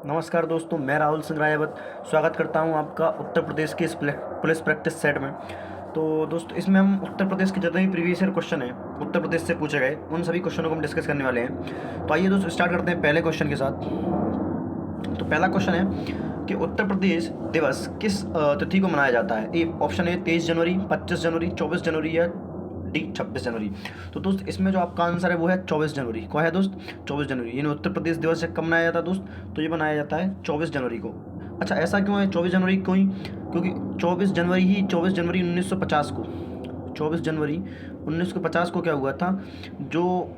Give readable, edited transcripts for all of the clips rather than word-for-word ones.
नमस्कार दोस्तों, मैं राहुल सिंह रायावत स्वागत करता हूं आपका उत्तर प्रदेश के इस पुलिस प्रैक्टिस सेट में। तो दोस्तों, इसमें हम उत्तर प्रदेश के जितने भी प्रीवियस ईयर क्वेश्चन हैं उत्तर प्रदेश से पूछे गए, उन सभी क्वेश्चनों को हम डिस्कस करने वाले हैं। तो आइए दोस्तों, स्टार्ट करते हैं पहले क्वेश्चन के साथ। तो पहला क्वेश्चन है कि उत्तर प्रदेश दिवस किस तिथि को मनाया जाता है। ए ऑप्शन है 23 जनवरी, 25 जनवरी, 24 जनवरी या डी 26 जनवरी। तो दोस्त, इसमें जो आपका आंसर है वो है 24 जनवरी। कौन है दोस्त? 24 जनवरी। यानी उत्तर प्रदेश दिवस कब मनाया जाता है दोस्त? तो ये मनाया जाता है 24 जनवरी को। अच्छा, ऐसा क्यों है 24 जनवरी क्यों ही? क्योंकि 24 जनवरी 1950 को, 24 जनवरी 1950 को क्या हुआ था, जो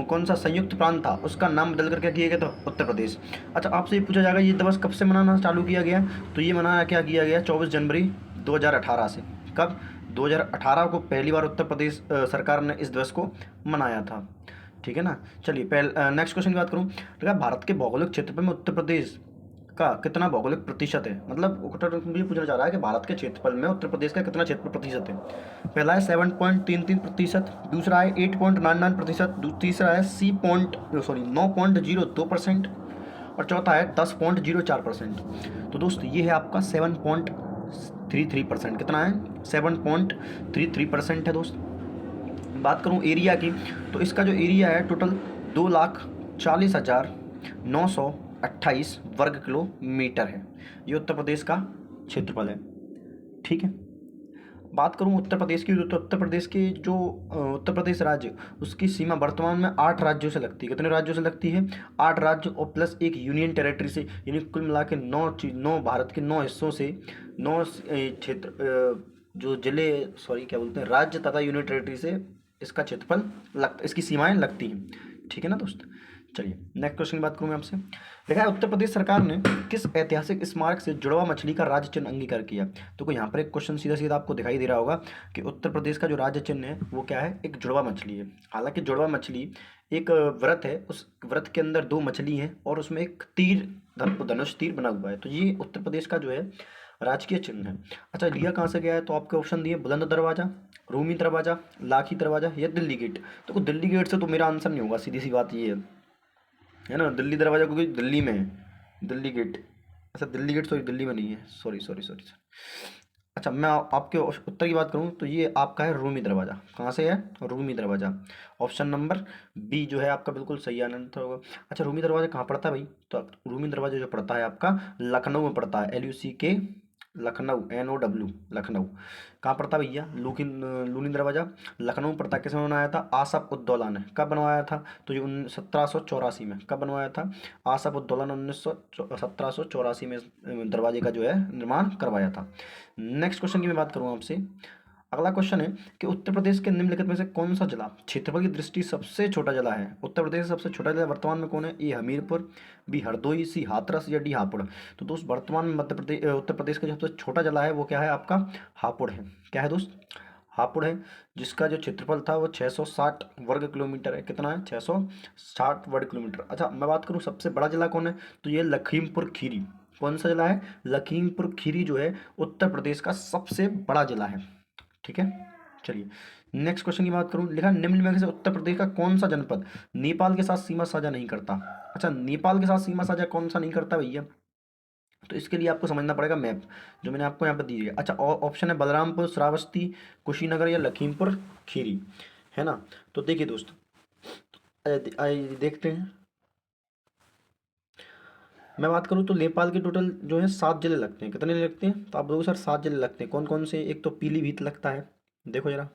कौन सा संयुक्त प्रांत था उसका नाम बदल कर क्या किया गया था? उत्तर प्रदेश। अच्छा, आपसे ये पूछा जाएगा ये दिवस कब से मनाना चालू किया गया? तो ये मनाया क्या किया गया 24 जनवरी 2018 से। कब? 2018 को पहली बार उत्तर प्रदेश सरकार ने इस दिवस को मनाया था। ठीक है ना। चलिए नेक्स्ट क्वेश्चन की बात करूँ तो भारत के भौगोलिक क्षेत्रफल में उत्तर प्रदेश का कितना भौगोलिक प्रतिशत है? मतलब उत्तर ये पूछना चाह रहा है कि भारत के क्षेत्रफल में उत्तर प्रदेश का कितना क्षेत्र प्रतिशत है। पहला है 7.33%, दूसरा है 8.99%, तीसरा है 9.02% और चौथा है 10.04%। तो दोस्त, ये है आपका 7.33%। कितना है? 7.33% है दोस्त। बात करूं एरिया की, तो इसका जो एरिया है टोटल 2,40,928 वर्ग किलोमीटर है। ये उत्तर प्रदेश का क्षेत्रफल है। ठीक है। बात करूं उत्तर प्रदेश की, तो उत्तर प्रदेश के जो उत्तर प्रदेश राज्य, उसकी सीमा वर्तमान में 8 राज्यों से लगती है। कितने राज्यों से लगती है? 8 राज्य और प्लस एक यूनियन टेरिटरी से। यानी कुल मिला के 9 भारत के 9 हिस्सों से, 9 क्षेत्र जो जिले, सॉरी क्या बोलते हैं, राज्य तथा यूनियन टेरिटरी से इसका क्षेत्रफल इसकी सीमाएं लगती हैं। ठीक है ना दोस्त। चलिए नेक्स्ट क्वेश्चन की बात करूँ मैं आपसे। देखा है उत्तर प्रदेश सरकार ने किस ऐतिहासिक स्मारक से जुड़वा मछली का राज्य चिन्ह अंगीकार किया? तो कोई यहाँ पर एक क्वेश्चन सीधा सीधा आपको दिखाई दे रहा होगा कि उत्तर प्रदेश का जो राज्य चिन्ह है वो क्या है? एक जुड़वा मछली है। हालांकि जुड़वा मछली एक व्रत है, उस व्रत के अंदर 2 मछली हैं और उसमें एक तीर, धनुष तीर बना हुआ है। तो ये उत्तर प्रदेश का जो है राजकीय चिन्ह है। अच्छा, लिया कहाँ से गया है? तो आपके ऑप्शन दिए बुलंद दरवाजा, रूमी दरवाजा, लाखी दरवाजा या दिल्ली गेट। तो दिल्ली गेट से तो मेरा आंसर नहीं होगा, सीधी सी बात ये है ना। दिल्ली दरवाजा क्योंकि दिल्ली में है। दिल्ली गेट, अच्छा दिल्ली गेट सॉरी दिल्ली में नहीं है, सॉरी सॉरी सॉरी। अच्छा, मैं आपके उत्तर की बात करूं तो ये आपका है रूमी दरवाजा। कहाँ से है? रूमी दरवाजा। ऑप्शन नंबर बी जो है आपका बिल्कुल सही आंसर होगा। अच्छा, रूमी दरवाजा कहाँ पड़ता है भाई? तो रूमी दरवाजा जो पड़ता है आपका लखनऊ में पड़ता है। LUCK, Lucknow, NOW, Lucknow. कहाँ पड़ता है भैया? लूनी दरवाजा लखनऊ में पड़ता है। किसने बनाया था? आसफ उद्दौला ने। कब बनवाया था? तो ये 1784 में। कब बनवाया था? आसफ उद्दौला ने 1784 में इस दरवाजे का जो है निर्माण करवाया था। नेक्स्ट क्वेश्चन की मैं बात करूँ आपसे। अगला क्वेश्चन है कि उत्तर प्रदेश के निम्नलिखित में से कौन सा जिला क्षेत्रफल की दृष्टि सबसे छोटा जिला है? उत्तर प्रदेश का सबसे छोटा जिला वर्तमान में कौन है? ए हमीरपुर, बी हरदोई, सी हाथरस या डी हापुड़। तो दोस्त, वर्तमान में उत्तर प्रदेश का जो सबसे छोटा जिला है वो क्या है आपका? हापुड़ है। क्या है दोस्त? हापुड़ है, जिसका जो क्षेत्रफल था वो 660 वर्ग किलोमीटर है। कितना है? 660 वर्ग किलोमीटर। अच्छा, मैं बात करूँ सबसे बड़ा जिला कौन है, तो ये लखीमपुर खीरी। कौन सा जिला है? लखीमपुर खीरी जो है उत्तर प्रदेश का सबसे बड़ा जिला है। ठीक है। चलिए नेक्स्ट क्वेश्चन की बात करूं। लिखा निम्न में से उत्तर प्रदेश का कौन सा जनपद नेपाल के साथ सीमा साझा नहीं करता? अच्छा, नेपाल के साथ सीमा साझा कौन सा नहीं करता भैया? तो इसके लिए आपको समझना पड़ेगा मैप जो मैंने आपको यहाँ पर दी है। अच्छा, ऑप्शन है बलरामपुर, श्रावस्ती, कुशीनगर या लखीमपुर खीरी, है ना। तो देखिए दोस्त, आइए देखते हैं। मैं बात करूँ तो नेपाल के टोटल जो है 7 जिले लगते हैं। कितने लगते हैं? तो आप देखो सर, 7 जिले लगते हैं। कौन कौन से? एक तो पीलीभीत लगता है, देखो जरा।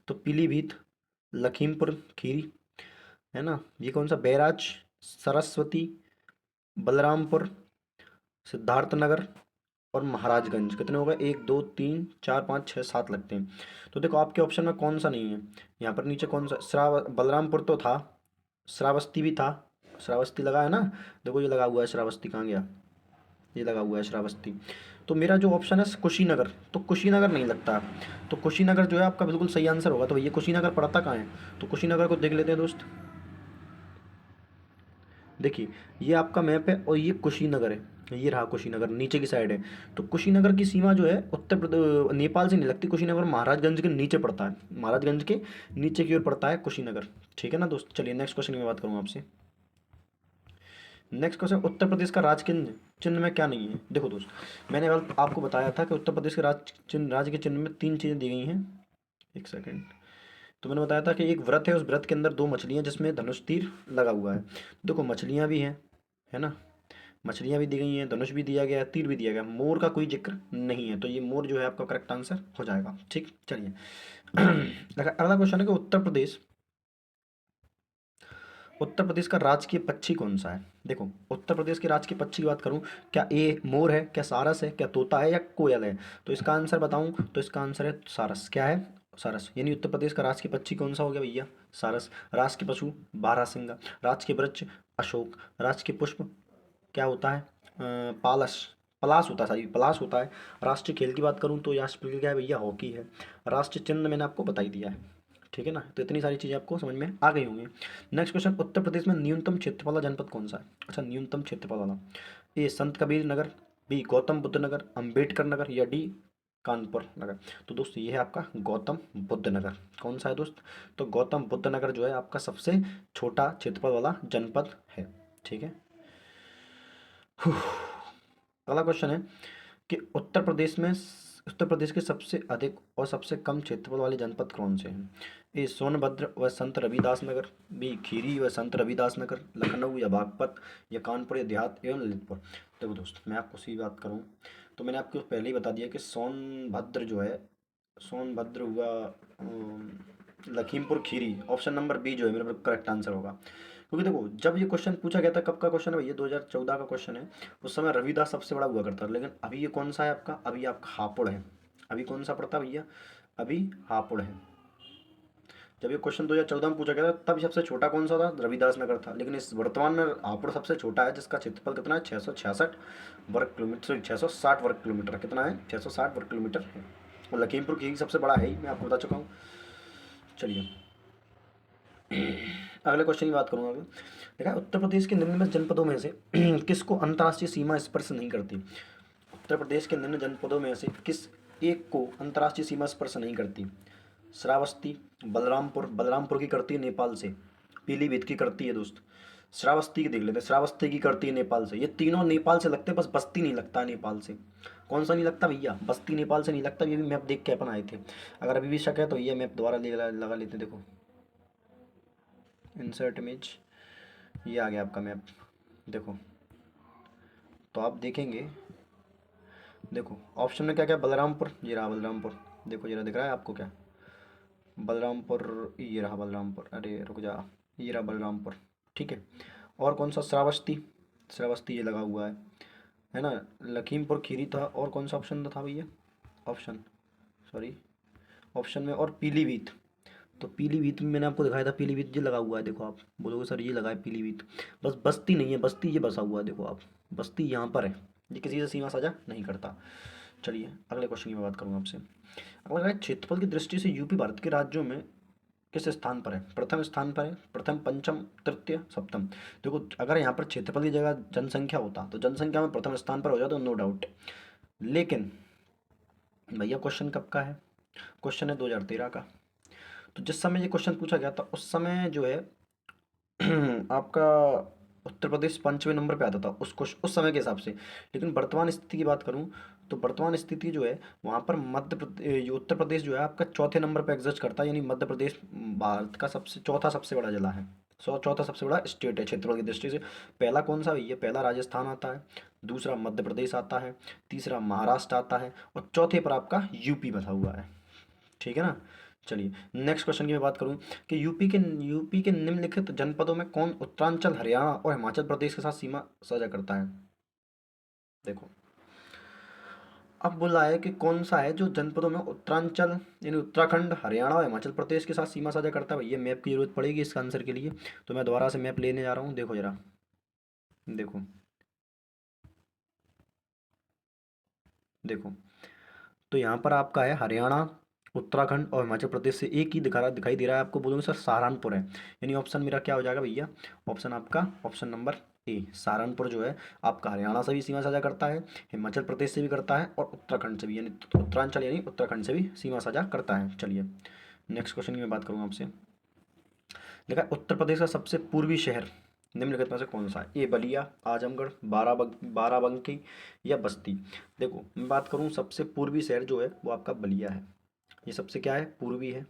तो पीलीभीत, लखीमपुर खीरी, है ना। ये कौन सा? बैराज, सरस्वती, बलरामपुर, सिद्धार्थनगर और महाराजगंज। कितने हो गए? 1 2 3 4 5 6 7 लगते हैं। तो देखो आपके ऑप्शन में कौन सा नहीं है यहाँ पर? नीचे कौन सा? बलरामपुर तो था, श्रावस्ती भी था, श्रावस्ती लगा है ना। देखो ये लगा हुआ है श्रावस्ती, कहाँ गया? ये लगा हुआ है श्रावस्ती। तो मेरा जो ऑप्शन है कुशीनगर, तो कुशीनगर नहीं लगता। तो कुशीनगर जो है आपका बिल्कुल सही आंसर होगा। तो ये कुशीनगर पड़ता कहाँ है? तो कुशीनगर को देख लेते हैं दोस्त। देखिए, ये आपका मैप है और ये कुशीनगर है। ये रहा कुशीनगर, नीचे की साइड है। तो कुशीनगर की सीमा जो है उत्तर प्रदेश नेपाल से नहीं लगती। कुशीनगर महाराजगंज के नीचे पड़ता है, महाराजगंज के नीचे की ओर पड़ता है कुशीनगर। ठीक है ना दोस्त। चलिए नेक्स्ट क्वेश्चन की मैं बात करूँ आपसे। नेक्स्ट क्वेश्चन, उत्तर प्रदेश का राज चिन्ह चिन्ह में क्या नहीं है? देखो दोस्त, मैंने कल आपको बताया था कि उत्तर प्रदेश के राज्य के चिन्ह में तीन चीज़ें दी गई हैं। एक सेकेंड। तो मैंने बताया था कि एक व्रत है, उस व्रत के अंदर दो मछलियाँ जिसमें धनुष तीर लगा हुआ है। देखो मछलियाँ भी हैं, है ना, मछलियाँ भी दी गई हैं, धनुष भी दिया गया है, तीर भी दिया गया है, मोर का कोई जिक्र नहीं है, तो ये मोर जो है आपका करेक्ट आंसर हो जाएगा। ठीक, चलिए। अगला क्वेश्चन है कि उत्तर प्रदेश का राजकीय पक्षी कौन सा है? देखो उत्तर प्रदेश के राजकीय पक्षी की बात करूं, क्या ए मोर है, क्या सारस है, क्या तोता है, या कोयल है? तो इसका आंसर बताऊं तो इसका आंसर है सारस। क्या है? सारस। यानी उत्तर प्रदेश का राजकीय पक्षी कौन सा हो गया भैया? सारस। राजकीय पशु बारहसिंगा। राजकीय वृक्ष अशोक। राजकीय पुष्प क्या होता है? पालस, पलास होता है, सॉरी पलास होता है। राष्ट्रीय खेल की बात करूं तो राष्ट्रीय खेल क्या है भैया? हॉकी है। राष्ट्रीय चिन्ह मैंने आपको बता ही दिया है। ठीक है ना, तो इतनी सारी चीज़ें आपको समझ में आ गई होंगी। नेक्स्ट क्वेश्चन, उत्तर प्रदेश में न्यूनतम क्षेत्रफल वाला जनपद कौन सा है? अच्छा, न्यूनतम क्षेत्रफल वाला, ए संत कबीर नगर, बी गौतम बुद्ध नगर, अम्बेडकर नगर, या डी कानपुर नगर? तो दोस्त ये है आपका गौतम बुद्ध नगर। कौन सा है दोस्त? तो गौतम बुद्ध नगर जो है आपका सबसे छोटा क्षेत्रफल वाला जनपद है। ठीक है। अगला क्वेश्चन है कि उत्तर प्रदेश के सबसे अधिक और सबसे कम क्षेत्रफल वाले जनपद कौन से हैं? ए सोनभद्र व संत रविदास नगर, बी खीरी व संत रविदास नगर, लखनऊ या बागपत, या कानपुर या देहात एवं ललितपुर? देखो दोस्त, मैं आपको सीधी बात करूं तो मैंने आपको पहले ही बता दिया कि सोनभद्र जो है, सोनभद्र हुआ, Lakhimpur Kheri, option number B जो है मेरा करेक्ट आंसर होगा। क्योंकि देखो जब ये क्वेश्चन पूछा गया था, कब का क्वेश्चन है भैया? 2014 का क्वेश्चन है। उस समय रविदास सबसे बड़ा हुआ करता था, लेकिन अभी ये कौन सा है आपका? अभी आपका हापुड़ है। अभी कौन सा पड़ता भैया? अभी हापुड़ है। जब ये क्वेश्चन 2014 में पूछा गया था तब सबसे छोटा कौन सा था? रविदास नगर था। लेकिन इस वर्तमान में हापुड़ सबसे छोटा है, जिसका क्षेत्रफल कितना है? 666 वर्ग किलोमीटर, सॉरी 660 वर्ग किलोमीटर। कितना है? 660 वर्ग किलोमीटर है। और लखीमपुर खीरी सबसे बड़ा है ही, मैं आपको बता चुका हूँ। चलिए अगले क्वेश्चन की बात करूंगा अभी। देखा, उत्तर प्रदेश के निम्नलिखित जनपदों में से किसको अंतर्राष्ट्रीय सीमा स्पर्श नहीं करती? उत्तर प्रदेश के निम्न जनपदों में से किस एक को अंतर्राष्ट्रीय सीमा स्पर्श नहीं करती? श्रावस्ती, बलरामपुर, बलरामपुर की करती है नेपाल से, पीलीभीत की करती है दोस्त, श्रावस्ती की देख लेते हैं, श्रावस्ती की करती है नेपाल से। ये तीनों नेपाल से लगते हैं, बस बस्ती नहीं लगता है नेपाल से। कौन सा नहीं लगता भैया? बस्ती नेपाल से नहीं लगता। ये भी मैप देख के अपन आए थे। अगर अभी भी शक है तो ये मैप दोबारा लगा लेते हैं। देखो इंसर्ट इमेज, ये आ गया आपका मैप। देखो तो आप देखेंगे, देखो ऑप्शन में क्या क्या, बलरामपुर, ये रहा बलरामपुर। देखो जरा दिख रहा है आपको क्या? बलरामपुर, ये रहा बलरामपुर। अरे रुक जा, ये रहा बलरामपुर। ठीक है। और कौन सा? श्रावस्ती, श्रावस्ती ये लगा हुआ है ना। लखीमपुर खीरी था, और कौन सा ऑप्शन था भैया? ऑप्शन, सॉरी ऑप्शन में, और पीलीभीत। तो पीलीभीत में मैंने आपको दिखाया था, पीलीभीत ये लगा हुआ है। देखो आप बोलोगे सर ये लगा है पीलीभीत, बस बस्ती नहीं है, बस्ती ये बसा हुआ है। देखो आप, बस्ती यहाँ पर है, ये किसी से सीमा साझा नहीं करता। चलिए अगले क्वेश्चन की मैं बात करूँगा आपसे। अगला है, क्षेत्रफल की दृष्टि से यूपी भारत के राज्यों में किस स्थान पर है? प्रथम स्थान पर है, प्रथम, पंचम, तृतीय, सप्तम? देखो अगर यहाँ पर क्षेत्रफल की जगह जनसंख्या होता तो जनसंख्या में प्रथम स्थान पर हो जाता, नो डाउट। लेकिन भैया क्वेश्चन कब का है? क्वेश्चन है 2013 का। तो जिस समय ये क्वेश्चन पूछा गया था उस समय जो है आपका उत्तर प्रदेश पांचवें नंबर पे आता था उस समय के हिसाब से। लेकिन वर्तमान स्थिति की बात करूं तो वर्तमान स्थिति जो है वहाँ पर मध्य प्रदेश, ये उत्तर प्रदेश जो है आपका चौथे नंबर पे एग्जिस्ट करता है। यानी मध्य प्रदेश भारत का चौथा सबसे बड़ा जिला है, चौथा सबसे बड़ा स्टेट है क्षेत्रफल की दृष्टि से। पहला कौन सा भैया? पहला राजस्थान आता है, दूसरा मध्य प्रदेश आता है, तीसरा महाराष्ट्र आता है, और चौथे पर आपका यूपी बसा हुआ है। ठीक है ना। चलिए नेक्स्ट क्वेश्चन की मैं बात करूं कि यूपी के निम्नलिखित जनपदों में कौन उत्तरांचल, हरियाणा और हिमाचल प्रदेश के साथ सीमा साझा करता है? देखो अब बोला है कि कौन सा है जो जनपदों में उत्तरांचल यानी उत्तराखंड, हरियाणा और हिमाचल प्रदेश के साथ सीमा साझा करता है। भैया मैप की जरूरत पड़ेगी इसका आंसर के लिए, तो मैं दोबारा से मैप लेने जा रहा हूँ। देखो जरा, देखो देखो तो यहाँ पर आपका है हरियाणा, उत्तराखंड और हिमाचल प्रदेश से एक ही दिखाई दे रहा है आपको। बोलूँगा सर सहारनपुर है। यानी ऑप्शन मेरा क्या हो जाएगा भैया? ऑप्शन आपका ऑप्शन नंबर ए, सहारनपुर जो है आपका हरियाणा से भी सीमा साझा करता है, हिमाचल प्रदेश से भी करता है, और उत्तराखंड से भी, यानी उत्तरांचल यानी उत्तराखंड से भी सीमा साझा करता है। चलिए नेक्स्ट क्वेश्चन की मैं बात करूँगा आपसे। देखा उत्तर प्रदेश का सबसे पूर्वी शहर निम्नलिखित में से कौन सा है? ए बलिया, आजमगढ़, बाराबंकी या बस्ती। देखो मैं बात करूँ, सबसे पूर्वी शहर जो है वो आपका बलिया है। ये सबसे क्या है? पूर्वी है।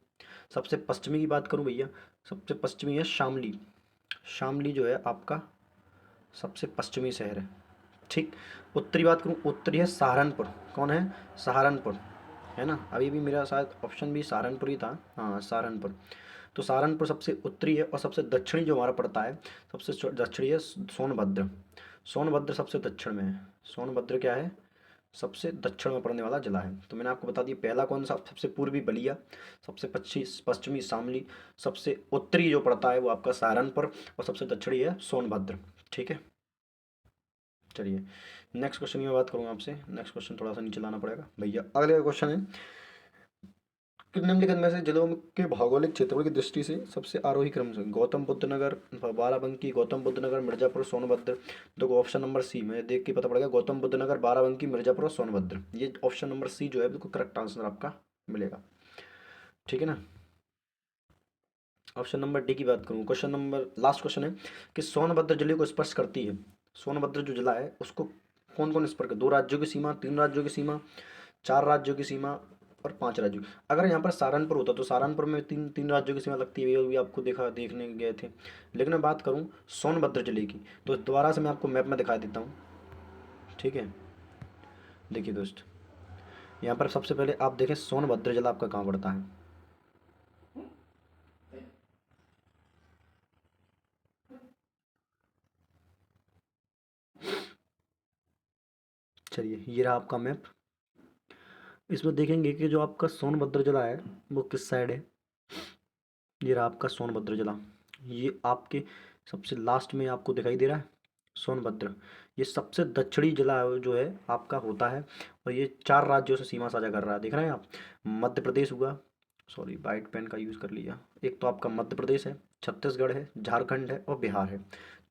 सबसे पश्चिमी की बात करूँ भैया, सबसे पश्चिमी है शामली। शामली जो है आपका सबसे पश्चिमी शहर है। ठीक। उत्तरी बात करूँ, उत्तरी है सहारनपुर। कौन है? सहारनपुर, है ना? अभी भी मेरा शायद ऑप्शन भी सहारनपुर ही था। हाँ, सहारनपुर। तो सहारनपुर सबसे उत्तरी है, और सबसे दक्षिणी जो हमारा पड़ता है, सबसे दक्षिणी है सोनभद्र। सोनभद्र सबसे दक्षिण में है। सोनभद्र क्या है? सबसे दक्षिण में पड़ने वाला जिला है। तो मैंने आपको बता दिया, पहला कौन सा? सबसे पूर्वी बलिया, सबसे पश्चिमी शामली, सबसे उत्तरी जो पड़ता है वो आपका सहारनपुर, और सबसे दक्षिणी है सोनभद्र। ठीक है, चलिए नेक्स्ट क्वेश्चन की मैं बात करूँगा आपसे। नेक्स्ट क्वेश्चन थोड़ा सा नीचे लाना पड़ेगा भैया। अगले क्वेश्चन है कि निम्नलिखित में से जिलों के भौगोलिक क्षेत्रों की दृष्टि से सबसे आरोही क्रम से गौतम बुद्ध नगर, बाराबंकी, गौतम बुद्ध नगर, मिर्जापुर, सोनभद्र। देखो ऑप्शन नंबर सी में देख के पता पड़ेगा, गौतम बुद्ध नगर, बाराबंकी, मिर्जापुर और सोनभद्र। ये ऑप्शन नंबर सी जो है बिल्कुल करेक्ट आंसर आपका मिलेगा। ठीक है ना? ऑप्शन नंबर डी की बात करूँ, क्वेश्चन नंबर लास्ट क्वेश्चन है कि सोनभद्र जिले को स्पर्श करती है। सोनभद्र जो जिला है उसको कौन कौन स्पर्श कर? 2 राज्यों की सीमा, 3 राज्यों की सीमा, 4 राज्यों की सीमा और 5 राज्यों की। अगर यहाँ पर सहारनपुर होता तो सहारनपुर में तीन तीन राज्यों की सीमा लगती है, ये भी आपको देखने गए थे। लेकिन मैं बात करूँ सोनभद्र जिले की, तो दोबारा से मैं आपको मैप में दिखा देता हूँ। ठीक है, देखिए दोस्त, यहाँ पर सबसे पहले आप देखें सोनभद्र जिला आपका कहाँ पड़ता है। चलिए ये रहा आपका मैप। इसमें देखेंगे कि जो आपका सोनभद्र जिला है वो किस साइड है। ये रहा आपका सोनभद्र जिला। ये आपके सबसे लास्ट में आपको दिखाई दे रहा है सोनभद्र। ये सबसे दक्षिणी जिला जो है आपका होता है, और ये 4 राज्यों से सीमा साझा कर रहा है। देख रहे हैं आप? मध्य प्रदेश हुआ, सॉरी वाइट पेन का यूज़ कर लिया। एक तो आपका मध्य प्रदेश है, छत्तीसगढ़ है, झारखंड है और बिहार है।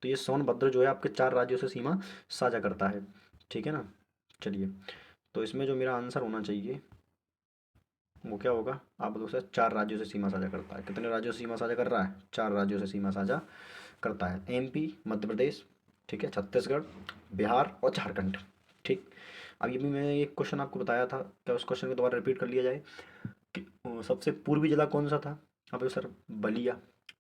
तो ये सोनभद्र जो है आपके 4 राज्यों से सीमा साझा करता है। ठीक है ना? चलिए, तो इसमें जो मेरा आंसर होना चाहिए वो क्या होगा? आप लोग से 4 राज्यों से सीमा साझा करता है। कितने राज्यों से सीमा साझा कर रहा है? 4 राज्यों से सीमा साझा करता है। एमपी, मध्य प्रदेश, ठीक है, छत्तीसगढ़, बिहार और झारखंड। ठीक। अब ये भी मैंने एक क्वेश्चन आपको बताया था, क्या उस क्वेश्चन को दोबारा रिपीट कर लिया जाए कि सबसे पूर्वी जिला कौन सा था? अब सर बलिया,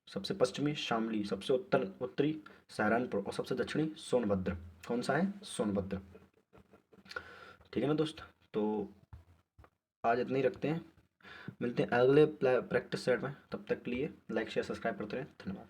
सबसे पश्चिमी शामली, सबसे उत्तरी सहारनपुर और सबसे दक्षिणी सोनभद्र। कौन सा है? सोनभद्र। ठीक है ना दोस्त? तो आज इतना ही रखते हैं, मिलते हैं अगले प्रैक्टिस सेट में। तब तक के लिए लाइक शेयर सब्सक्राइब करते रहें। धन्यवाद।